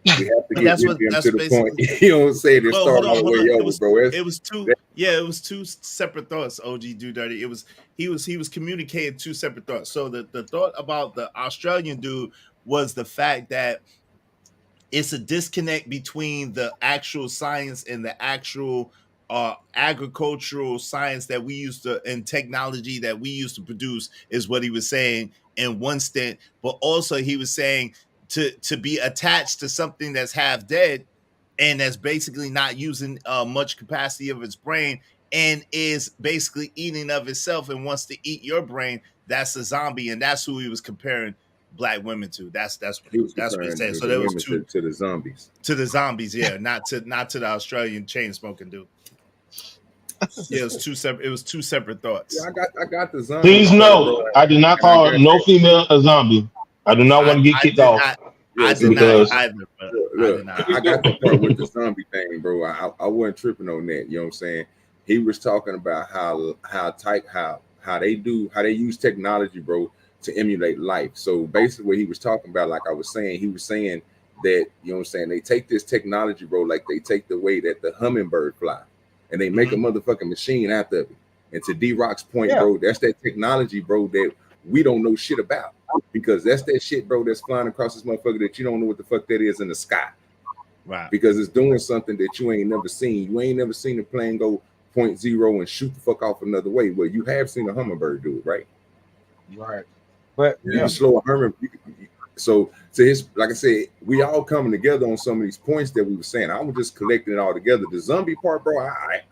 We have to get rid of them to the point. You know what I'm saying? They're starting all the way over, bro. It was two separate thoughts. OG Do Dirty. He was communicating two separate thoughts. So the thought about the Australian dude was the fact that it's a disconnect between the actual science and the actual agricultural science that we used to and technology that we used to produce, is what he was saying in one stint. But also he was saying to be attached to something that's half dead and that's basically not using much capacity of its brain and is basically eating of itself and wants to eat your brain, that's a zombie. And that's who he was comparing black women to. That's what he said. So there was two to the zombies. To the zombies, yeah, not to the Australian chain smoking dude. Yeah, it was two separate thoughts. Yeah, I got the zombie. Please note, I did not call no female a zombie. I do not want to get kicked off. I did not either. Look, I got the part with the zombie thing, bro. I wasn't tripping on that. You know what I'm saying? He was talking about how they use technology, bro, to emulate life. So basically, what he was talking about, like I was saying, he was saying that, you know what I'm saying, they take this technology, bro, like they take the way that the hummingbird fly, and they make a motherfucking machine out of it. And to D-Rock's point, bro, that's that technology, bro, that we don't know shit about, because that's that shit, bro, that's flying across this motherfucker that you don't know what the fuck that is in the sky. Right. Because it's doing something that you ain't never seen. You ain't never seen a plane go 0.0 and shoot the fuck off another way. Well, you have seen a hummingbird do it, right? Right. But you can slow a hummingbird. So to his, like I said, we all coming together on some of these points that we were saying. I was just collecting it all together. The zombie part, bro, I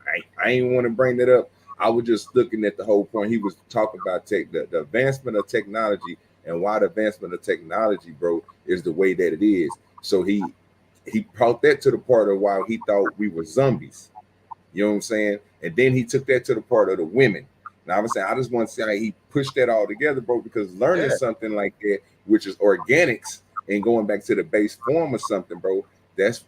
ain't want to bring that up. I was just looking at the whole point. He was talking about the advancement of technology and why the advancement of technology, bro, is the way that it is. So he brought that to the part of why he thought we were zombies. You know what I'm saying? And then he took that to the part of the women. Now I'm saying I just want to see how he pushed that all together, bro. Because learning Yeah. something like that, which is organics, and going back to the base form of something, bro, that's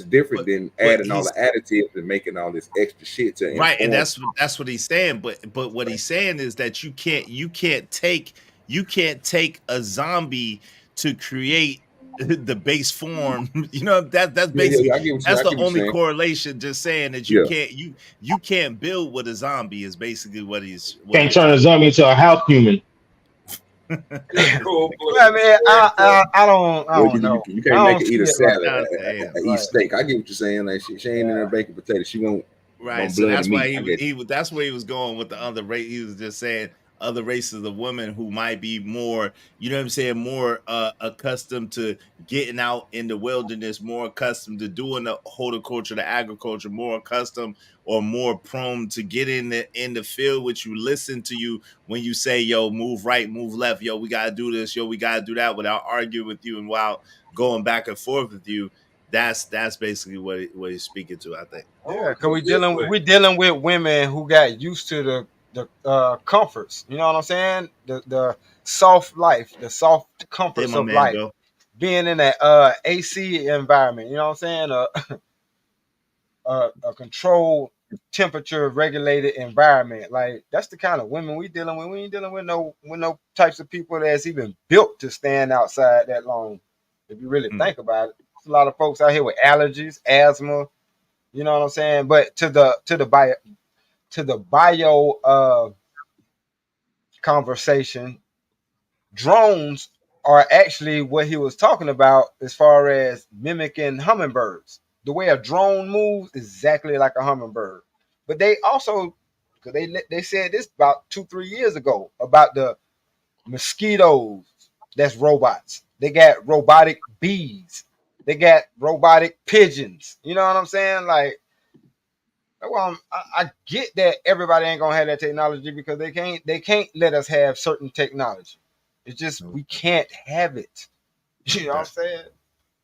different than But adding all he's the additives and making all this extra shit to right, and inform. that's what he's saying. But what he's saying is that you can't take a zombie to create the base form. You know, that's Yeah, basically I get what that's I the get what you're only saying. correlation. Just saying that Yeah. you can't build with a zombie is basically what he's Can't turn a zombie into a house human. Cold blooded. I mean, I Well, don't know. you I can't make don't her eat a see it like salad, Shout out to AM. eat right. steak. I get what you're saying. Like she ain't in her baking potato. She won't Right, so blood that's and why meat. I get you. that's where he was going with the other race. He was just saying other races of women who might be more, you know what I'm saying, more accustomed to getting out in the wilderness, more accustomed to doing the horticulture, the agriculture, more accustomed or more prone to get in the field, which you listen to you when you say, yo, move right, move left, yo, we gotta do this, yo, we gotta do that, without arguing with you and while going back and forth with you. That's basically what he's speaking to, I think. Yeah, because Put it this way. we dealing with women who got used to the comforts. You know what I'm saying? The soft life, the soft There, comforts my of man, life. go. Being in that AC environment. You know what I'm saying? A controlled temperature regulated environment. Like that's the kind of women we dealing with. We ain't dealing with no types of people that's even built to stand outside that long. If you really think about it, there's a lot of folks out here with allergies, asthma. You know what I'm saying? But to the bio conversation, drones are actually what he was talking about as far as mimicking hummingbirds. The way a drone moves is exactly like a hummingbird. But they also, because they said this about 2-3 years ago about the mosquitoes that's robots. They got robotic bees. They got robotic pigeons. You know what I'm saying? Like, well, I get that everybody ain't gonna have that technology because they can't let us have certain technology. It's just we can't have it. You know what I'm saying?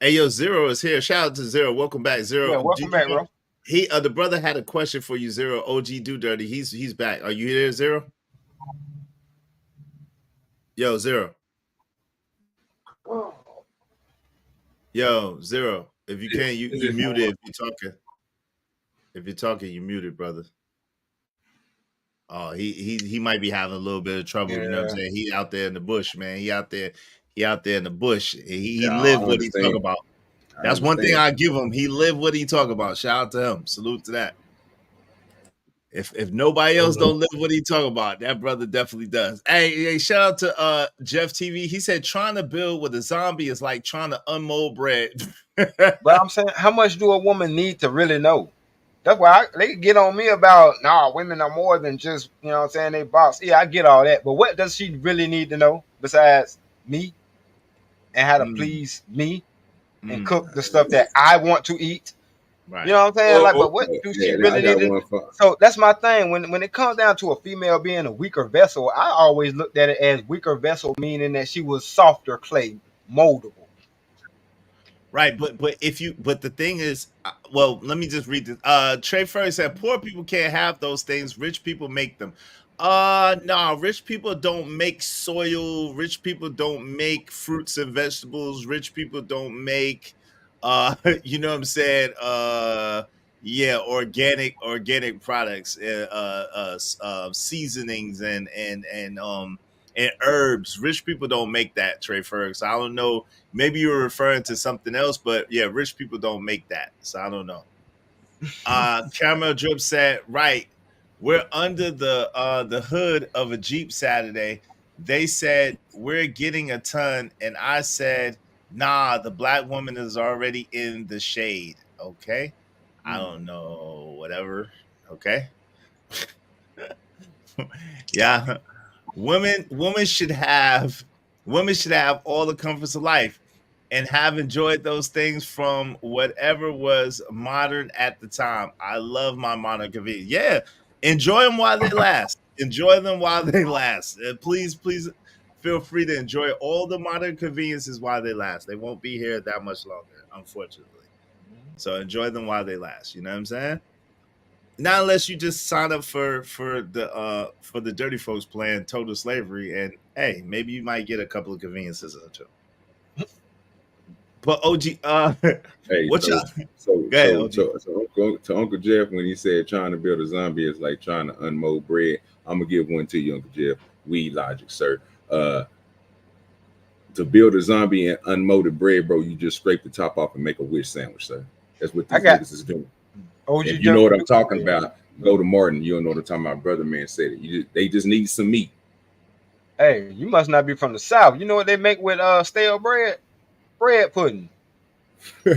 Hey, yo, Zero is here. Shout out to Zero. Welcome back, Zero. Yeah, welcome back, bro. He the brother had a question for you, Zero. OG Do Dirty. He's back. Are you here, Zero? Yo, Zero. Yo, Zero. If you can, you muted if you're talking. If you're talking, you muted, brother. Oh, he might be having a little bit of trouble. You know what I'm saying? He out there in the bush, man. He out there in the bush. He lived what he talk about. That's one thing I give him. He lived what he talk about. Shout out to him. Salute to that. If nobody else don't live what he talk about, that brother definitely does. Hey, shout out to Jeff TV. He said trying to build with a zombie is like trying to unmold bread. But I'm saying, how much do a woman need to really know? That's why they get on me about, nah, women are more than just, you know what I'm saying, they box. Yeah, I get all that. But what does she really need to know besides me and how to please me and cook the stuff that I want to eat? Right. You know what I'm saying? Like, but what do she really need to do? So that's my thing. When it comes down to a female being a weaker vessel, I always looked at it as weaker vessel, meaning that she was softer clay, moldable. Right, but the thing is, well, let me just read this. Trey Ferry said, "Poor people can't have those things. Rich people make them." No, rich people don't make soil. Rich people don't make fruits and vegetables. Rich people don't make, you know what I'm saying? Yeah, organic products, seasonings and herbs. Rich people don't make that, Trey Ferguson. So I don't know. Maybe you were referring to something else, but yeah, rich people don't make that. So I don't know. Caramel Drip said, right, we're under the hood of a Jeep Saturday. They said we're getting a ton, and I said, nah, the black woman is already in the shade. Okay. I don't know, whatever. Okay. Yeah. Women should have all the comforts of life and have enjoyed those things from whatever was modern at the time. I love my modern convenience. Yeah, enjoy them while they last. Enjoy them while they last. Please feel free to enjoy all the modern conveniences while they last. They won't be here that much longer, unfortunately. So enjoy them while they last. You know what I'm saying? Not unless you just sign up for the dirty folks plan, total slavery, and hey, maybe you might get a couple of conveniences or two. But OG, Hey, what so y'all? so Go ahead, so OG. to Uncle Jeff when he said trying to build a zombie is like trying to unmold bread. I'm gonna give one to you, Uncle Jeff. Weed logic, sir. To build a zombie and unmolded bread, bro, you just scrape the top off and make a wish sandwich, sir. That's what I these got niggas is doing. OG. If you know what I'm Jeff- talking about, go to Martin. You don't know what I'm talking about. Brother man said it. They just need some meat. Hey, you must not be from the South. You know what they make with stale bread? Bread pudding. Play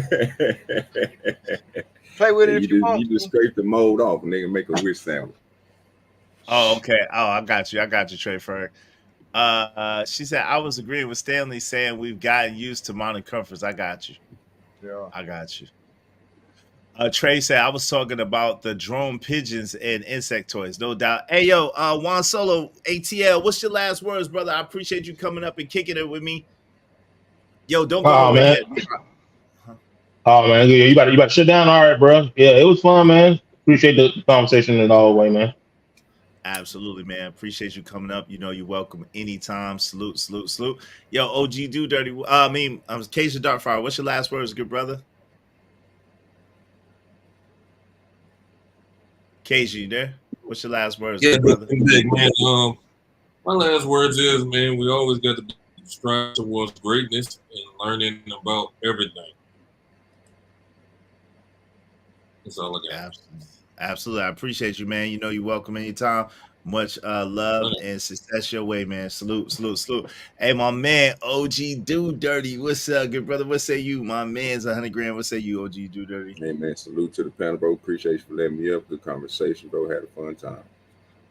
with it if you want. You just scrape the mold off and they can make a wish sandwich. Oh, okay. Oh, I got you, Trey Ferg. She said I was agreeing with Stanley saying we've gotten used to modern comforts. I got you. Yeah. I got you. Trey said I was talking about the drone pigeons and insect toys, no doubt. Hey yo, Juan Solo ATL, what's your last words, brother? I appreciate you coming up and kicking it with me. Yo, don't go Oh nowhere man. yet. Oh man, you about to shut down. All right, bro. Yeah, it was fun, man. Appreciate the conversation in all way, man. Absolutely, man. Appreciate you coming up. You know you're welcome anytime. Salute. Yo, OG Do Dirty. Keisha Darkfire. What's your last words, good brother? Keisha, you there? What's your last words, Yeah, good brother? man. My last words is, man, we always got to strive towards greatness and learning about everything. That's all I got. Absolutely. I appreciate you, man. You know you're welcome anytime. Much love and success your way, man. Salute. Hey, my man, OG Do Dirty. What's up, good brother? What say you? My man's 100 grand. What say you, OG Do Dirty? Hey man, salute to the panel, bro. Appreciate you for letting me up. Good conversation, bro. Had a fun time.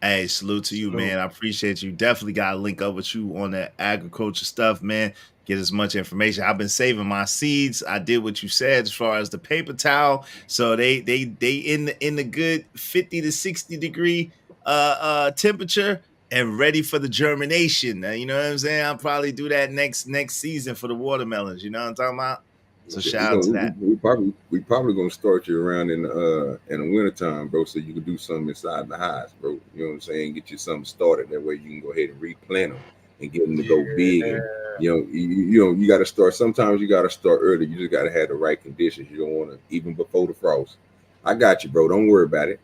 Hey, salute to you, man. I appreciate you. Definitely got to link up with you on that agriculture stuff, man. Get as much information. I've been saving my seeds. I did what you said as far as the paper towel. So they in the good 50 to 60 degree temperature and ready for the germination. You know what I'm saying? I'll probably do that next season for the watermelons. You know what I'm talking about? So shout out to that. We probably gonna start you around in the wintertime, bro, so you can do something inside the house, bro. You know what I'm saying? Get you something started. That way you can go ahead and replant them and get them to go big. And you got to start. Sometimes you got to start early. You just got to have the right conditions. You don't want to even before the frost. I got you, bro. Don't worry about it.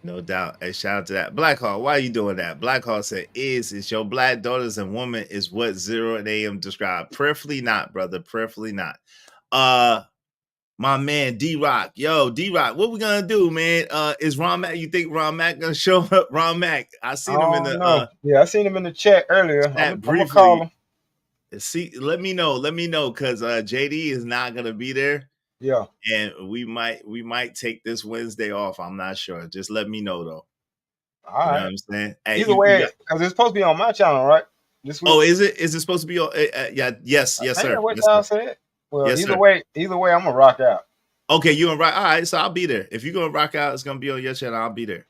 No doubt. Hey, shout out to that. Blackhawk, why are you doing that? Blackhawk said, it's your black daughters and woman is what 0 and AM described. Prayerfully not, brother. Prayerfully not. My man D-Rock. Yo, D-Rock, what we gonna do, man? Is Ron Mack, you think Ron Mack gonna show up? Ron Mack, I seen him in the I seen him in the chat earlier. I'm gonna call him. See, let me know, because JD is not gonna be there. Yeah. And we might take this Wednesday off. I'm not sure. Just let me know though. All right. You know what I'm saying? Hey, either way, because it's supposed to be on my channel, right? This week. Oh, is it? Is it supposed to be on? Yes, sir. What y'all said? Well, yes, either way, I'm gonna rock out. Okay, you gonna rock? All right, so I'll be there. If you're gonna rock out, it's gonna be on your channel. I'll be there.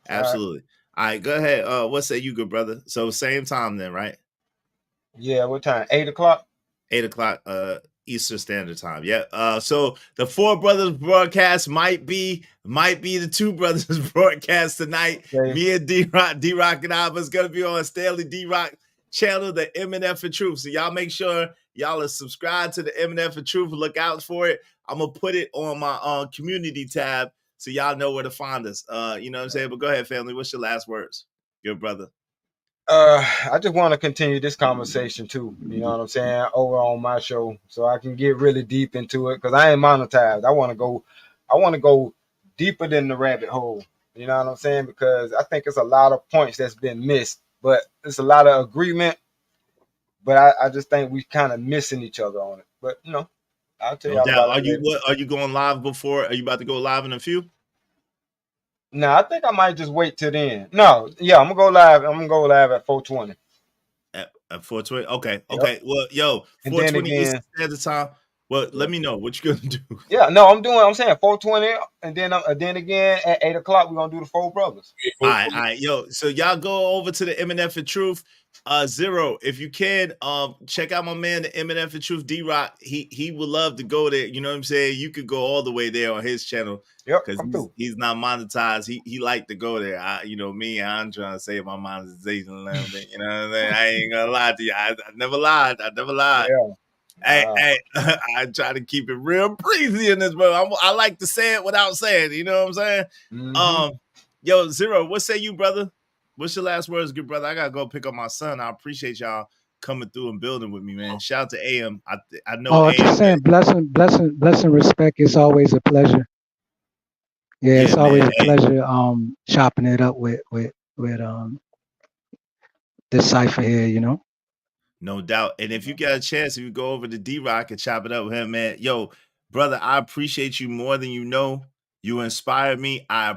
Absolutely. All right, go ahead. What say you, good brother? So same time then, right? Yeah. What time? 8 o'clock. 8 o'clock. Eastern Standard Time. Yeah. So the Four Brothers broadcast might be the Two Brothers broadcast tonight. Okay. Me and D-Rock and I was gonna be on Stanley D-Rock channel, the MNF for Truth. So y'all make sure y'all are subscribed to the MNF for Truth. Look out for it. I'm gonna put it on my community tab so y'all know where to find us. You know what I'm saying? But go ahead, family. What's your last words, good brother? I just want to continue this conversation too. You know what I'm saying? Over on my show, so I can get really deep into it because I ain't monetized. I want to go deeper than the rabbit hole. You know what I'm saying? Because I think it's a lot of points that's been missed, but it's a lot of agreement. But I just think we kind of missing each other on it. But you know, I'll tell you. Are you going live before? Are you about to go live in a few? No, I think I might just wait till then. No, yeah, I'm gonna go live. I'm gonna go live at 4:20. At 4:20. Okay. Well, yo, 4:20 Eastern Standard Time. Well, let me know what you gonna do. Yeah, no, I'm saying 420, and then again at 8 o'clock we're gonna do the Four Brothers. All right, yo. So y'all go over to the MNF and Truth. Zero, if you can, check out my man, the MNF and Truth D-Rock. He would love to go there. You know what I'm saying? You could go all the way there on his channel. Yep, because he's not monetized. He like to go there. I'm trying to save my monetization a little bit. You know what I'm saying? I ain't gonna lie to you. I never lied. Yeah. Hey, I try to keep it real breezy in this, bro. I like to say it without saying it. You know what I'm saying? Mhm. Yo, Zero, what say you, brother? What's your last words, good brother? I gotta go pick up my son. I appreciate y'all coming through and building with me, man. Shout out to AM. I know. I'm just saying, blessing, respect. It's always a pleasure. Yeah, it's always a pleasure. Chopping it up with this cipher here, you know. No doubt. And if you get a chance, if you go over to D-Rock and chop it up with him, man, yo, brother, I appreciate you more than you know. You inspired me. I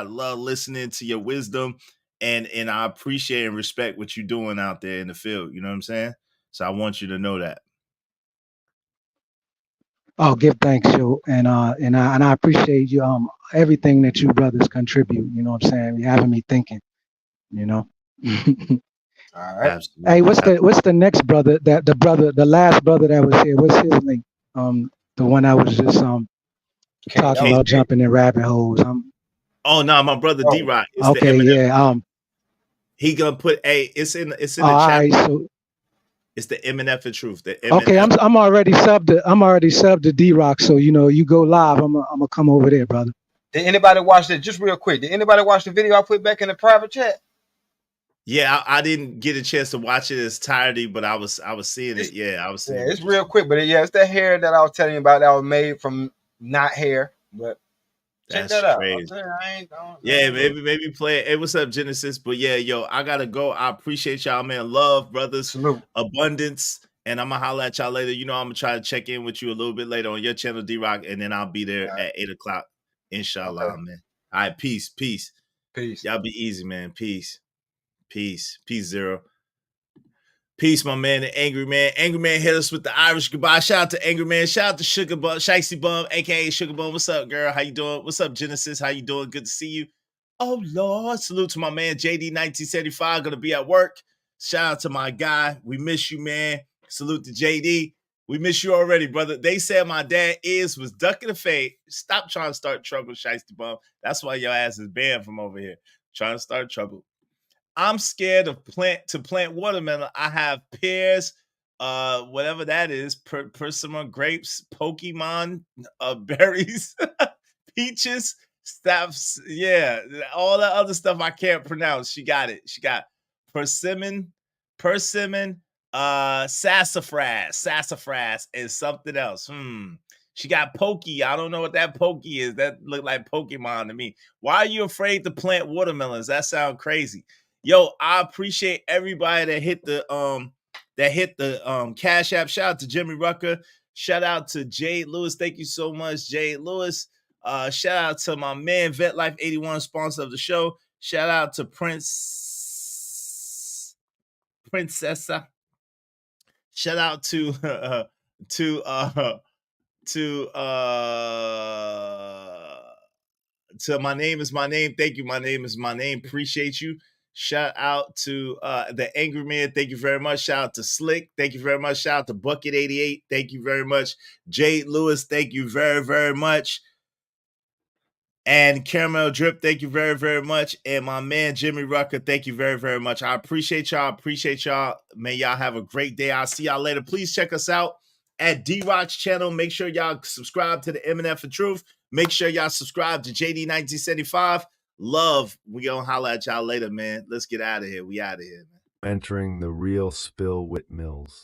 love listening to your wisdom, and I appreciate and respect what you're doing out there in the field. You know what I'm saying? So I want you to know that. Oh, give thanks, yo, and I appreciate you everything that you brothers contribute. You know what I'm saying? You're having me thinking. You know. All right. Absolutely. Hey, what's the next brother? The last brother that was here. What's his name? The one that was just talking about jumping in rabbit holes. Oh no, my brother D-Rock. Okay, yeah. He gonna put it's in the chat. Right, so it's the MNF and Truth. Okay, I'm already subbed to D-Rock, so you go live. I'm gonna come over there, brother. Did anybody watch that? Just real quick. Did anybody watch the video I put back in the private chat? Yeah, I didn't get a chance to watch it as entirety, but I was seeing it. Yeah, I was seeing it. It's real quick, but it's the hair that I was telling you about that was made from not hair, but check that out. Crazy. Maybe play it. Hey, what's up, Genesis? But yeah, yo, I gotta go. I appreciate y'all, man. Love, brothers. Salute. Abundance. And I'm gonna holler at y'all later. I'm gonna try to check in with you a little bit later on your channel, D-Rock, and then I'll be there at 8 o'clock. Inshallah, man. All right, peace. Y'all be easy, man. Peace, Zero. Peace, my man, the Angry Man. Angry Man hit us with the Irish goodbye. Shout out to Angry Man. Shout out to Sugar Bum, Shicey Bum, aka Sugar Bum. What's up, girl? How you doing? What's up, Genesis? How you doing? Good to see you. Oh Lord, salute to my man JD 1975. Gonna be at work. Shout out to my guy. We miss you, man. Salute to JD. We miss you already, brother. They said my dad was ducking the fade. Stop trying to start trouble, Shicey Bum. That's why your ass is banned from over here. Trying to start trouble. I'm scared of plant watermelon. I have pears, whatever that is, persimmon, grapes, Pokemon, berries, peaches, stuffs. Yeah, all the other stuff I can't pronounce. She got it. She got persimmon, sassafras, and something else. She got pokey. I don't know what that pokey is. That look like Pokemon to me. Why are you afraid to plant watermelons? That sounds crazy. Yo, I appreciate everybody that hit the Cash App. Shout out to Jimmy Rucker. Shout out to Jade Lewis. Thank you so much, Jade Lewis. Shout out to my man Vet Life 81, sponsor of the show. Shout out to Princessa. Shout out to My Name Is My Name. Thank you. My Name Is My Name. Appreciate you. Shout out to the Angry Man. Thank you very much. Shout out to Slick. Thank you very much. Shout out to Bucket 88. Thank you very much. Jade Lewis. Thank you very, very much. And Caramel Drip. Thank you very, very much. And my man Jimmy Rucker. Thank you very, very much. I appreciate y'all. May y'all have a great day. I'll see y'all later. Please check us out at D-Rock's channel. Make sure y'all subscribe to the MNF and Truth. Make sure y'all subscribe to JD 1975. Love. We gonna holler at y'all later, man. Let's get out of here. We out of here, man. Entering the real Spill Wit Mills.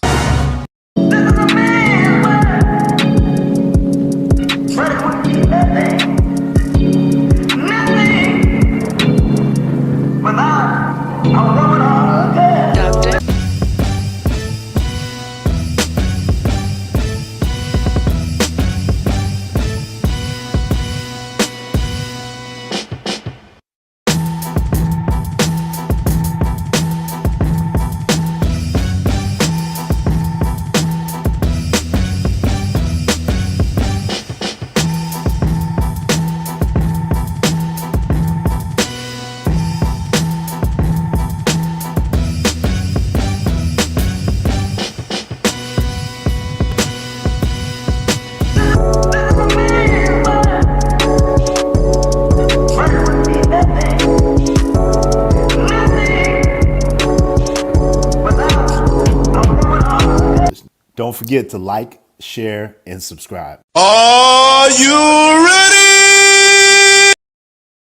Don't forget to like, share, and subscribe. Are you ready?